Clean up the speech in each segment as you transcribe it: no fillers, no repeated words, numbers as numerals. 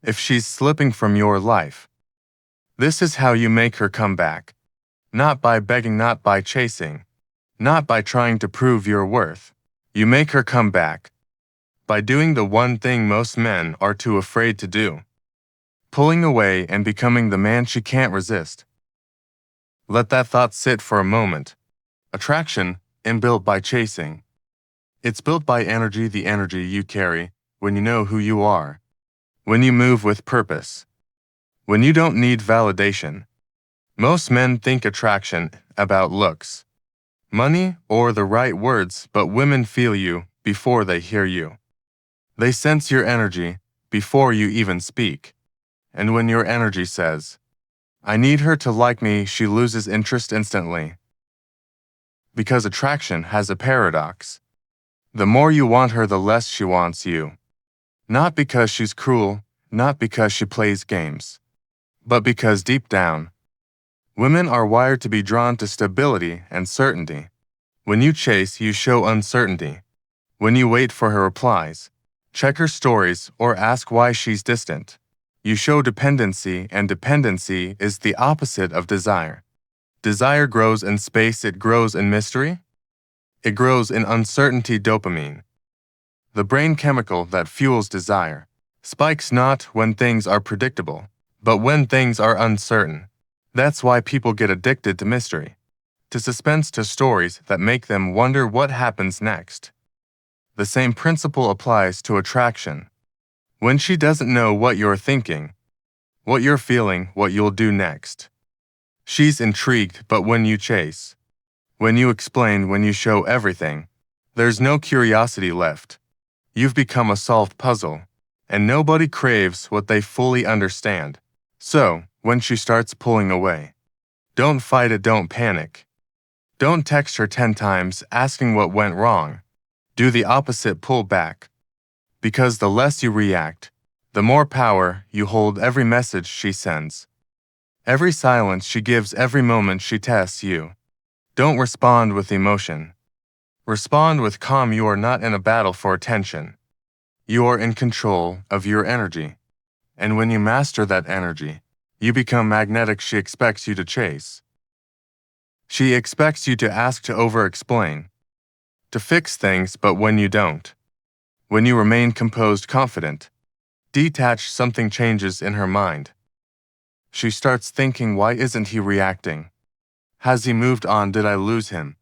if she's slipping from your life. This is how you make her come back. Not by begging, not by chasing, not by trying to prove your worth. You make her come back by doing the one thing most men are too afraid to do: pulling away and becoming the man she can't resist. Let that thought sit for a moment. Attraction isn't built by chasing. It's built by energy, the energy you carry when you know who you are, when you move with purpose, when you don't need validation. Most men think attraction about looks, money, or the right words, but women feel you before they hear you. They sense your energy before you even speak. And when your energy says, "I need her to like me," she loses interest instantly. Because attraction has a paradox. The more you want her, the less she wants you. Not because she's cruel, not because she plays games, but because deep down, women are wired to be drawn to stability and certainty. When you chase, you show uncertainty. When you wait for her replies, check her stories, or ask why she's distant, you show dependency, and dependency is the opposite of desire. Desire grows in space, it grows in mystery. It grows in uncertainty. Dopamine, the brain chemical that fuels desire, spikes not when things are predictable, but when things are uncertain. That's why people get addicted to mystery, to suspense, to stories that make them wonder what happens next. The same principle applies to attraction. When she doesn't know what you're thinking, what you're feeling, what you'll do next, she's intrigued. But when you chase, when you explain, when you show everything, there's no curiosity left. You've become a solved puzzle, and nobody craves what they fully understand. So, when she starts pulling away, don't fight it, don't panic. Don't text her 10 times asking what went wrong. Do the opposite, pull back. Because the less you react, the more power you hold. Every message she sends, every silence she gives, every moment she tests you. Don't respond with emotion. Respond with calm. You are not in a battle for attention. You are in control of your energy. And when you master that energy, you become magnetic. She expects you to chase. She expects you to ask, to over-explain, to fix things. But when you don't, when you remain composed, confident, detached, something changes in her mind. She starts thinking, why isn't he reacting? Has he moved on? Did I lose him?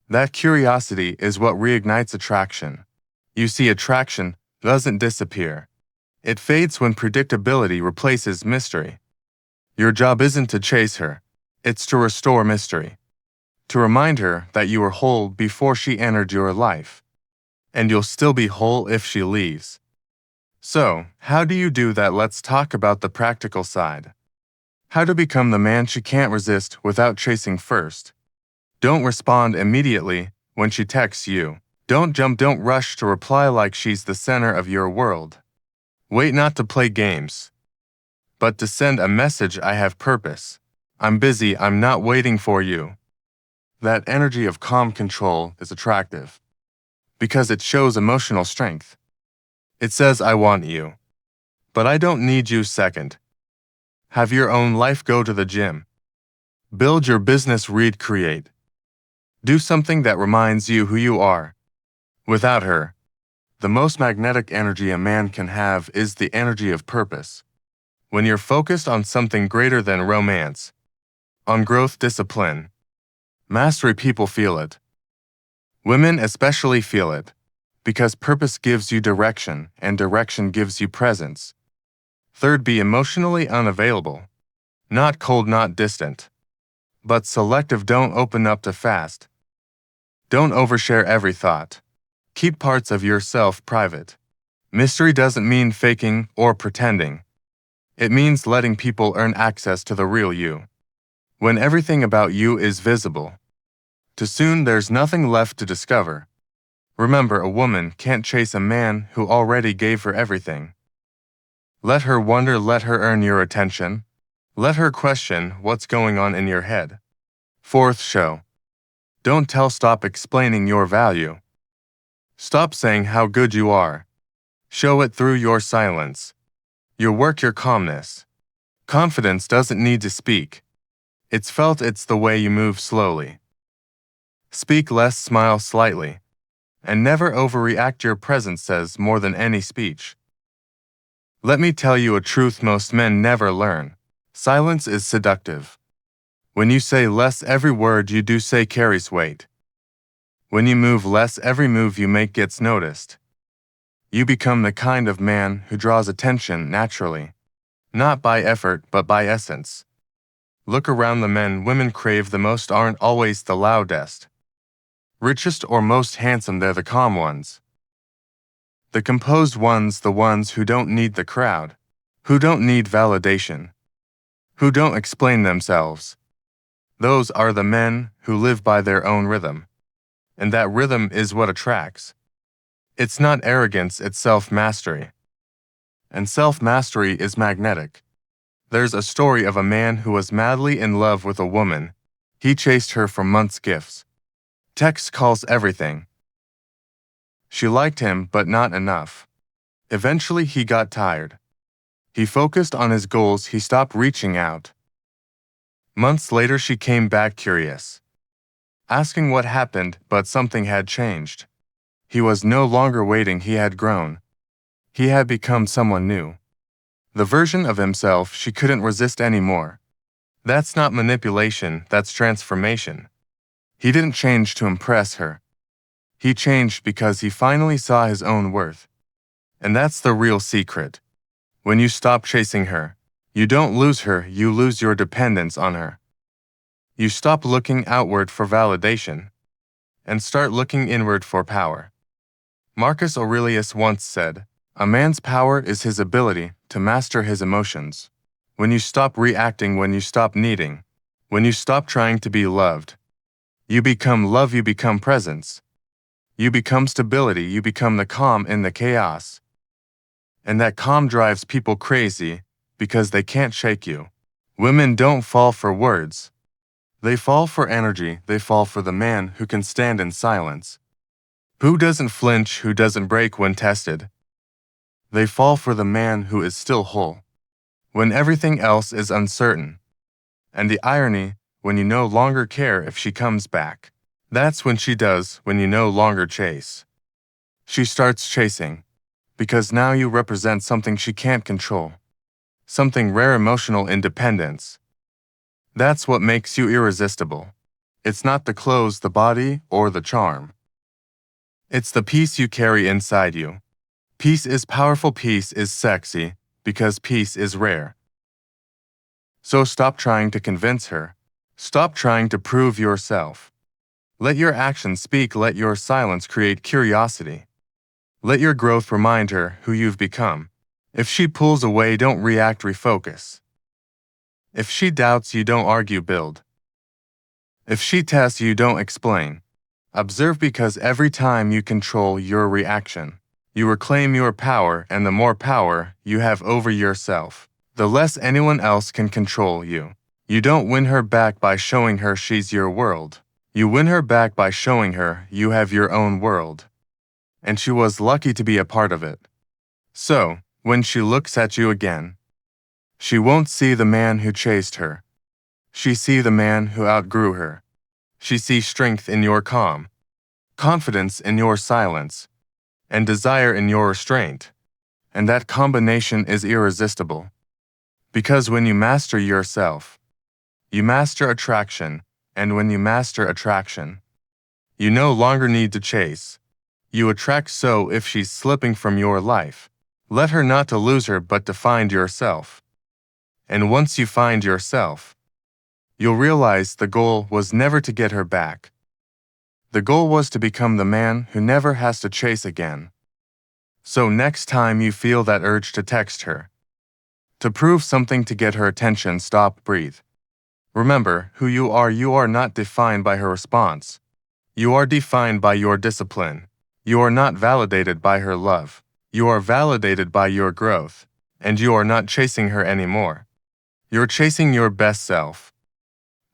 That curiosity is what reignites attraction. You see, attraction doesn't disappear. It fades when predictability replaces mystery. Your job isn't to chase her, it's to restore mystery. To remind her that you were whole before she entered your life. And you'll still be whole if she leaves. So, how do you do that? Let's talk about the practical side. How to become the man she can't resist without chasing first. Don't respond immediately when she texts you. Don't jump, don't rush to reply like she's the center of your world. Wait not to play games, but to send a message: I have purpose. I'm busy, I'm not waiting for you. That energy of calm control is attractive because it shows emotional strength. It says, I want you, but I don't need you. Second, have your own life. Go to the gym. Build your business, read, create. Do something that reminds you who you are. Without her, the most magnetic energy a man can have is the energy of purpose. When you're focused on something greater than romance, on growth, discipline, mastery, people feel it. Women especially feel it, because purpose gives you direction, and direction gives you presence. Third, be emotionally unavailable. Not cold, not distant, but selective. Don't open up too fast. Don't overshare every thought. Keep parts of yourself private. Mystery doesn't mean faking or pretending. It means letting people earn access to the real you. When everything about you is visible, too soon there's nothing left to discover. Remember, a woman can't chase a man who already gave her everything. Let her wonder, let her earn your attention. Let her question what's going on in your head. Fourth, show. Don't tell, stop explaining your value. Stop saying how good you are. Show it through your silence. Your work, your calmness. Confidence doesn't need to speak. It's felt, it's the way you move slowly. Speak less, smile slightly. And never overreact. Your presence says more than any speech. Let me tell you a truth most men never learn. Silence is seductive. When you say less, every word you do say carries weight. When you move less, every move you make gets noticed. You become the kind of man who draws attention naturally, not by effort but by essence. Look around. The men women crave the most aren't always the loudest, richest, or most handsome. They're the calm ones. The composed ones, the ones who don't need the crowd, who don't need validation, who don't explain themselves. Those are the men who live by their own rhythm. And that rhythm is what attracts. It's not arrogance, it's self-mastery. And self-mastery is magnetic. There's a story of a man who was madly in love with a woman. He chased her for months, gifts, text calls, everything. She liked him, but not enough. Eventually, he got tired. He focused on his goals, he stopped reaching out. Months later, she came back curious, asking what happened, but something had changed. He was no longer waiting, he had grown. He had become someone new. The version of himself she couldn't resist anymore. That's not manipulation, that's transformation. He didn't change to impress her. He changed because he finally saw his own worth. And that's the real secret. When you stop chasing her, you don't lose her, you lose your dependence on her. You stop looking outward for validation and start looking inward for power. Marcus Aurelius once said, "A man's power is his ability to master his emotions." When you stop reacting, when you stop needing, when you stop trying to be loved, you become love, you become presence. You become stability, you become the calm in the chaos. And that calm drives people crazy because they can't shake you. Women don't fall for words. They fall for energy, they fall for the man who can stand in silence, who doesn't flinch, who doesn't break when tested. They fall for the man who is still whole, when everything else is uncertain. And the irony, when you no longer care if she comes back, that's when she does, when you no longer chase. She starts chasing, because now you represent something she can't control, something rare, emotional independence. That's what makes you irresistible. It's not the clothes, the body, or the charm. It's the peace you carry inside you. Peace is powerful, peace is sexy, because peace is rare. So stop trying to convince her. Stop trying to prove yourself. Let your actions speak, let your silence create curiosity. Let your growth remind her who you've become. If she pulls away, don't react, refocus. If she doubts you, don't argue, build. If she tests you, don't explain. Observe, because every time you control your reaction, you reclaim your power, and the more power you have over yourself, the less anyone else can control you. You don't win her back by showing her she's your world. You win her back by showing her you have your own world. And she was lucky to be a part of it. So, when she looks at you again, she won't see the man who chased her. She sees the man who outgrew her. She sees strength in your calm, confidence in your silence, and desire in your restraint. And that combination is irresistible. Because when you master yourself, you master attraction, and when you master attraction, you no longer need to chase. You attract. So if she's slipping from your life, let her, not to lose her but to find yourself. And once you find yourself, you'll realize the goal was never to get her back. The goal was to become the man who never has to chase again. So next time you feel that urge to text her, to prove something, to get her attention, stop, breathe. Remember who you are not defined by her response. You are defined by your discipline. You are not validated by her love. You are validated by your growth. And you are not chasing her anymore. You're chasing your best self.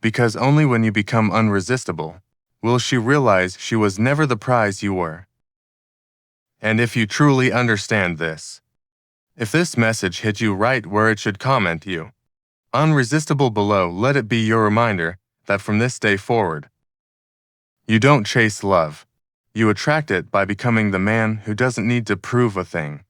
Because only when you become unresistible will she realize she was never the prize you were. And if you truly understand this, If this message hit you right where it should comment you, unresistible below, let it be your reminder that from this day forward, you don't chase love. You attract it by becoming the man who doesn't need to prove a thing.